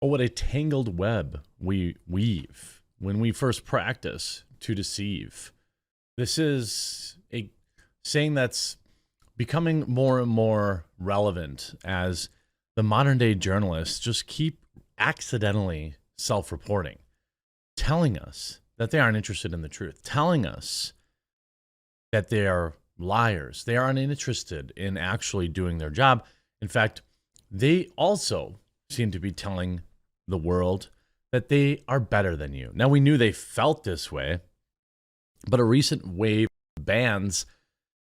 Oh, what a tangled web we weave when we first practice to deceive. This is a saying that's becoming more and more relevant as the modern day journalists just keep accidentally self-reporting, telling us that they aren't interested in the truth, telling us that they are liars. They are uninterested in actually doing their job. In fact, they also seem to be telling the world that they are better than you. Now, we knew they felt this way, but a recent wave of bans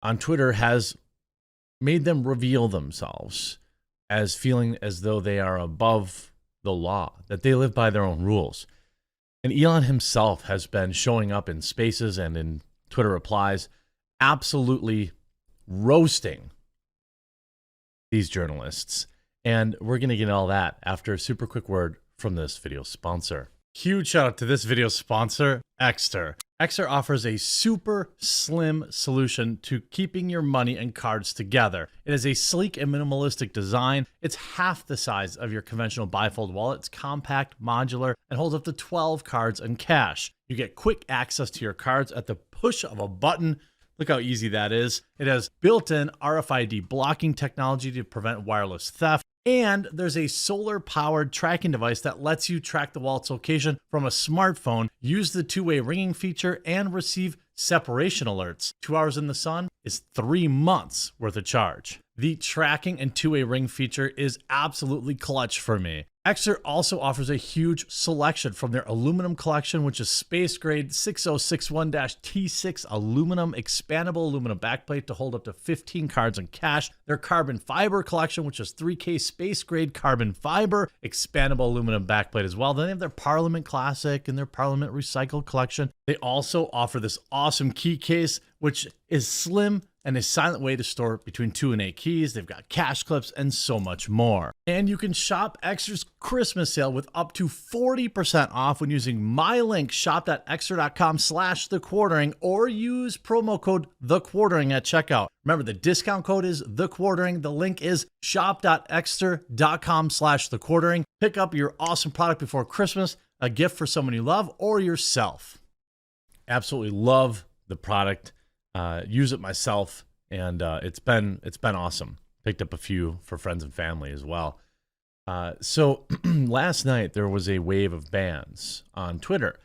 on Twitter has made them reveal themselves as feeling as though they are above the law, that they live by their own rules. And Elon himself has been showing up in spaces and in Twitter replies, absolutely roasting these journalists. And we're going to get all that after a super quick word from this video sponsor. Huge shout out to this video sponsor, Exter. Exter offers a super slim solution to keeping your money and cards together. It is a sleek and minimalistic design. It's half the size of your conventional bifold wallet. It's compact, modular, and holds up to 12 cards and cash. You get quick access to your cards at the push of a button. Look how easy that is. It has built-in RFID blocking technology to prevent wireless theft. And there's a solar-powered tracking device that lets you track the wallet's location from a smartphone, use the two-way ringing feature, and receive separation alerts. 2 hours in the sun is 3 months worth of charge. The tracking and two-way ring feature is absolutely clutch for me. Exter also offers a huge selection from their aluminum collection, which is space grade 6061-T6 aluminum, expandable aluminum backplate to hold up to 15 cards and cash. Their carbon fiber collection, which is 3K space grade carbon fiber, expandable aluminum backplate as well. Then they have their Parliament Classic and their Parliament Recycled collection. They also offer this awesome key case, which is slim and a silent way to store between 2 and 8 keys. They've got cash clips and so much more. And you can shop Exter's Christmas sale with up to 40% off when using my link, shop.exter.com/thequartering, or use promo code thequartering at checkout. Remember, the discount code is thequartering. The link is shop.exter.com/thequartering. Pick up your awesome product before Christmas, a gift for someone you love or yourself. Absolutely love the product. Use it myself, and it's been awesome. Picked up a few for friends and family as well. So last night there was a wave of bans on Twitter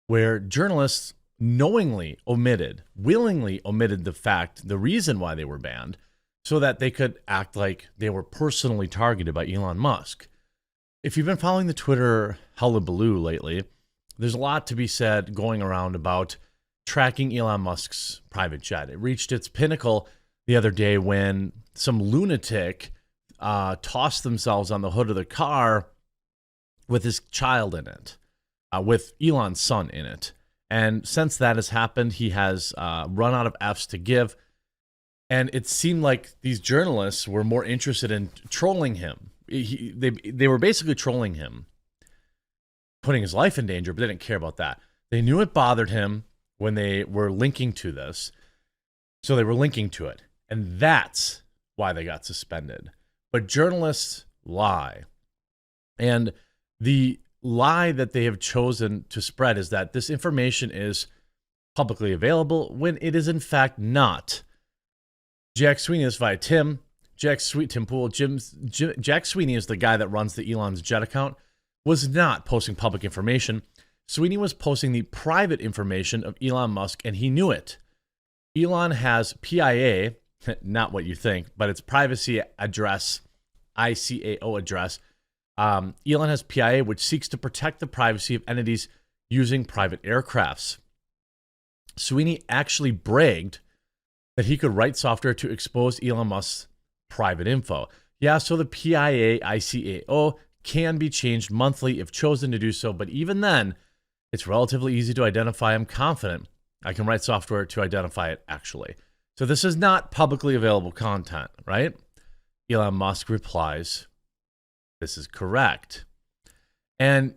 where journalists willingly omitted the reason why they were banned so that they could act like they were personally targeted by Elon Musk. If you've been following the Twitter hullabaloo lately, there's a lot to be said going around about tracking Elon Musk's private jet. It reached its pinnacle the other day when some lunatic tossed themselves on the hood of the car with his child in it, with Elon's son in it. And since that has happened, he has run out of F's to give. And it seemed like these journalists were more interested in trolling him. They were basically trolling him, putting his life in danger, but they didn't care about that. They knew it bothered him when they were linking to this. So they were linking to it. And that's why they got suspended. But journalists lie. And the lie that they have chosen to spread is that this information is publicly available when it is in fact not. Jack Sweeney is via Tim. Jack Sweeney is the guy that runs the Elon's jet account, was not posting public information. Sweeney was posting the private information of Elon Musk, and he knew it. Elon has PIA, not what you think, but it's privacy address, ICAO address. Elon has PIA, which seeks to protect the privacy of entities using private aircrafts. Sweeney actually bragged that he could write software to expose Elon Musk's private info. Yeah, so the PIA ICAO can be changed monthly if chosen to do so, but even then, it's relatively easy to identify. I'm confident I can write software to identify it actually. So this is not publicly available content, right? Elon Musk replies, this is correct. And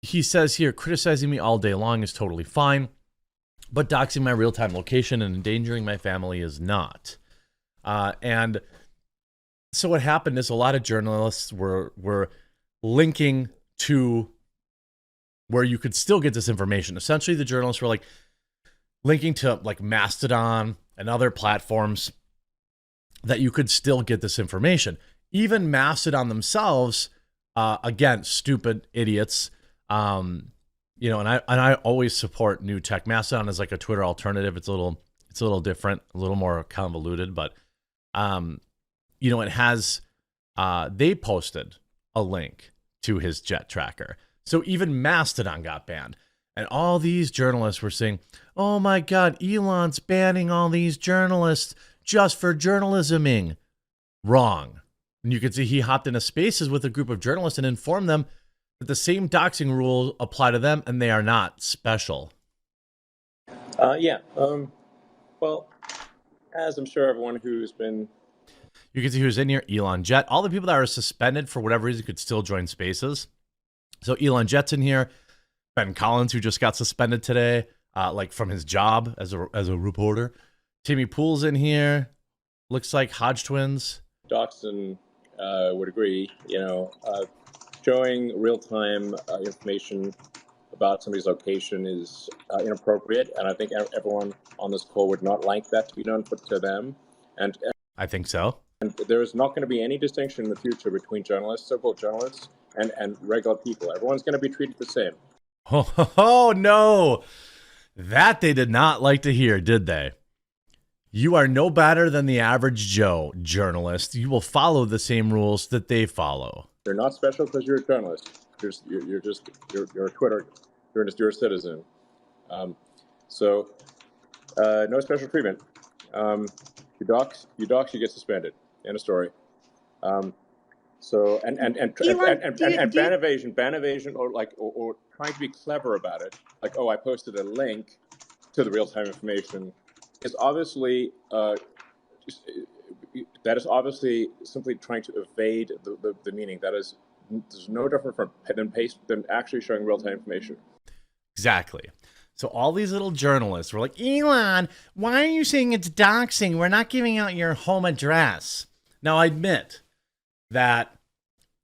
he says here, criticizing me all day long is totally fine, but doxing my real-time location and endangering my family is not. And so what happened is a lot of journalists were linking to where you could still get this information. Essentially, the journalists were like linking to like Mastodon and other platforms that you could still get this information. Even Mastodon themselves, again, stupid idiots. You know, and I always support new tech. Mastodon is like a Twitter alternative. It's a little different, a little more convoluted, but you know, it has they posted a link to his jet tracker. So even Mastodon got banned. And all these journalists were saying, oh my God, Elon's banning all these journalists just for journalisming. Wrong. And you can see he hopped into Spaces with a group of journalists and informed them that the same doxing rules apply to them and they are not special. Well, as I'm sure everyone who's been... You can see who's in here, Elon Jet. All the people that are suspended for whatever reason could still join Spaces. So Elon Jet's in here. Ben Collins, who just got suspended today, like from his job as a reporter. Timmy Pool's in here. Looks like Hodge twins. Doxing would agree, you know, showing real-time information about somebody's location is inappropriate, and I think everyone on this call would not like that to be done to them. And I think so. And there is not going to be any distinction in the future between journalists, so-called journalists, and regular people. Everyone's going to be treated the same. Oh, no. That they did not like to hear, did they? You are no better than the average Joe journalist. You will follow the same rules that they follow. You're not special because you're a journalist. You're a Twitter. You're a citizen. So no special treatment. You dox, you get suspended. End of story. So and ban evasion, or trying to be clever about it, like, oh, I posted a link to the real-time information, is obviously that is obviously simply trying to evade the meaning. There's no different than actually showing real-time information. Exactly. So all these little journalists were like, Elon, why are you saying it's doxing? We're not giving out your home address. Now, I admit that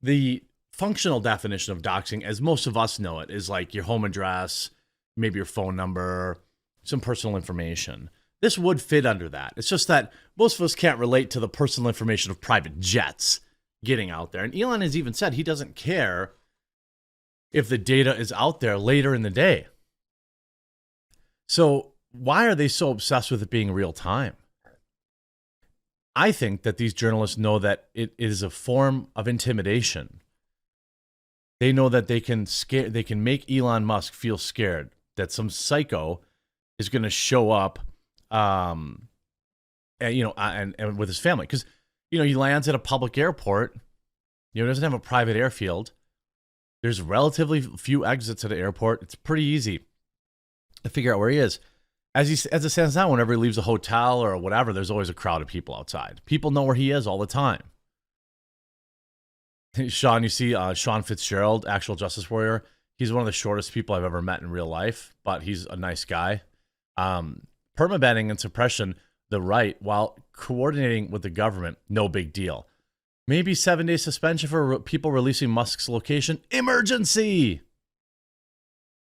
the functional definition of doxing, as most of us know it, is like your home address, maybe your phone number, some personal information. This would fit under that. It's just that most of us can't relate to the personal information of private jets getting out there. And Elon has even said he doesn't care if the data is out there later in the day. So why are they so obsessed with it being real time? I think that these journalists know that it is a form of intimidation. They know that they can make Elon Musk feel scared that some psycho is going to show up, and with his family, because he lands at a public airport. Doesn't have a private airfield. There's relatively few exits at an airport. It's pretty easy to figure out where he is. As it stands now, whenever he leaves a hotel or whatever, there's always a crowd of people outside. People know where he is all the time. Sean, you see Sean Fitzgerald, actual Justice Warrior. He's one of the shortest people I've ever met in real life, but he's a nice guy. Permabanning and suppression, the right, while coordinating with the government, no big deal. Maybe 7-day suspension for people releasing Musk's location. Emergency!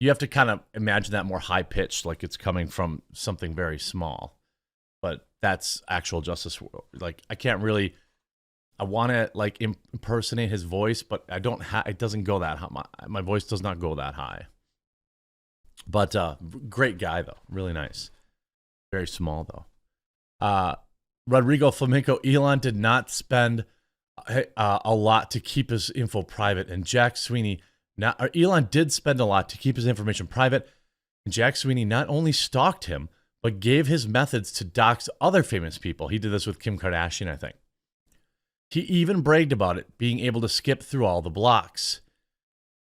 You have to kind of imagine that more high-pitched, like it's coming from something very small. But that's actual Justice. Like, I can't really... I want to, like, impersonate his voice, but I don't it doesn't go that high. My voice does not go that high. But great guy, though. Really nice. Very small, though. Rodrigo Flamenco, Elon did not spend a lot to keep his info private. And Jack Sweeney... Elon did spend a lot to keep his information private, and Jack Sweeney not only stalked him, but gave his methods to dox other famous people. He did this with Kim Kardashian, I think. He even bragged about it, being able to skip through all the blocks.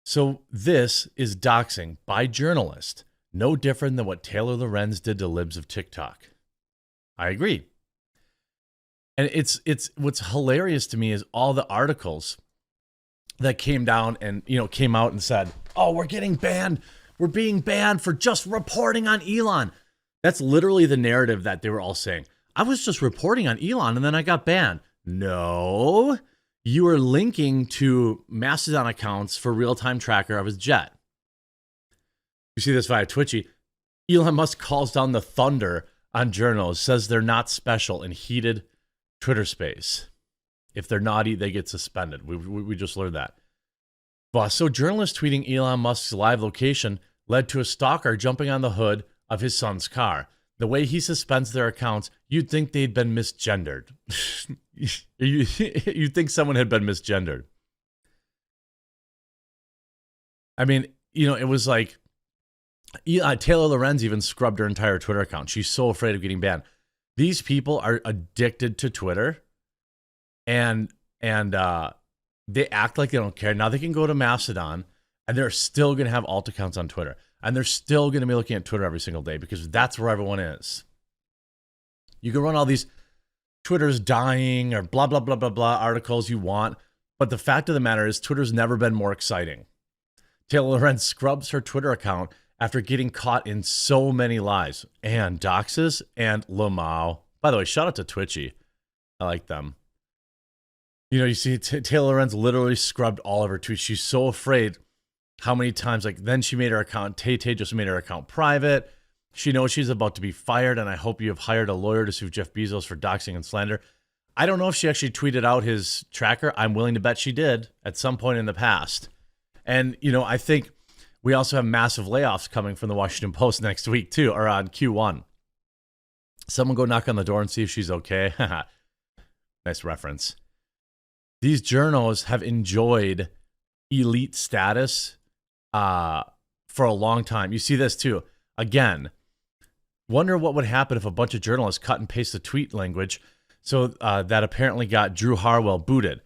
So this is doxing by journalists, no different than what Taylor Lorenz did to libs of TikTok. I agree. And it's what's hilarious to me is all the articles that came down and, came out and said, oh, we're getting banned. We're being banned for just reporting on Elon. That's literally the narrative that they were all saying. I was just reporting on Elon and then I got banned. No, you are linking to Mastodon accounts for real-time tracker of his jet. You see this via Twitchy. Elon Musk calls down the thunder on journalists, says they're not special in heated Twitter space. If they're naughty, they get suspended. We just learned that. But so journalists tweeting Elon Musk's live location led to a stalker jumping on the hood of his son's car. The way he suspends their accounts, you'd think they'd been misgendered. You'd think someone had been misgendered. I mean, you know, it was like Taylor Lorenz even scrubbed her entire Twitter account. She's so afraid of getting banned. These people are addicted to Twitter, and they act like they don't care. Now they can go to Mastodon, and they're still going to have alt accounts on Twitter. And they're still going to be looking at Twitter every single day because that's where everyone is. You can run all these Twitter's dying or blah, blah, blah, blah, blah articles you want. But the fact of the matter is Twitter's never been more exciting. Taylor Lorenz scrubs her Twitter account after getting caught in so many lies and doxes and Lamau. By the way, shout out to Twitchy. I like them. You know, you see Taylor Lorenz literally scrubbed all of her tweets. She's so afraid. How many times, like, then she made her account, Tay just made her account private. She knows she's about to be fired, and I hope you have hired a lawyer to sue Jeff Bezos for doxing and slander. I don't know if she actually tweeted out his tracker. I'm willing to bet she did at some point in the past. And, you know, I think we also have massive layoffs coming from the Washington Post next week, too, or on Q1. Someone go knock on the door and see if she's okay. Nice reference. These journos have enjoyed elite status for a long time. You see this too. Again, wonder what would happen if a bunch of journalists cut and paste the tweet language. So that apparently got Drew Harwell booted.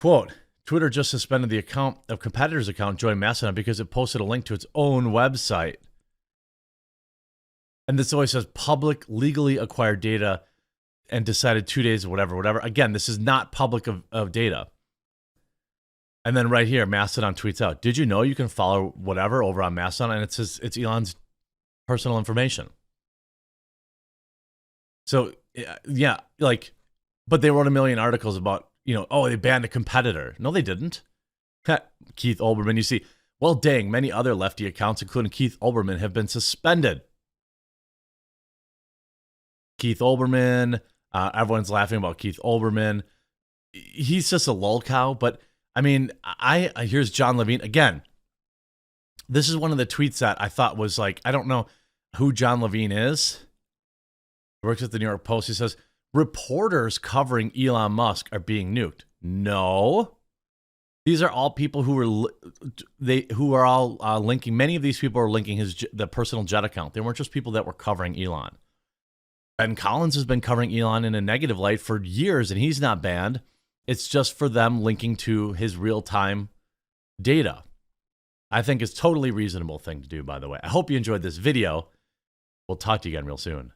Quote, Twitter just suspended the account of competitor's account, Joy Mastodon, because it posted a link to its own website. And this always says public legally acquired data and decided 2 days, whatever. Again, this is not public of data. And then right here, Mastodon tweets out, did you know you can follow whatever over on Mastodon? And it says it's Elon's personal information. So, yeah, like, but they wrote a million articles about, you know, oh, they banned a competitor. No, they didn't. Keith Olbermann, you see, well, dang, many other lefty accounts, including Keith Olbermann, have been suspended. Keith Olbermann, everyone's laughing about Keith Olbermann. He's just a lol cow, but I mean, here's John Levine. Again, this is one of the tweets that I thought was like, I don't know who John Levine is. He works at the New York Post. He says, reporters covering Elon Musk are being nuked. No. These are all people who are all linking. Many of these people are linking the personal jet account. They weren't just people that were covering Elon. Ben Collins has been covering Elon in a negative light for years, and he's not banned. It's just for them linking to his real-time data. I think it's a totally reasonable thing to do, by the way. I hope you enjoyed this video. We'll talk to you again real soon.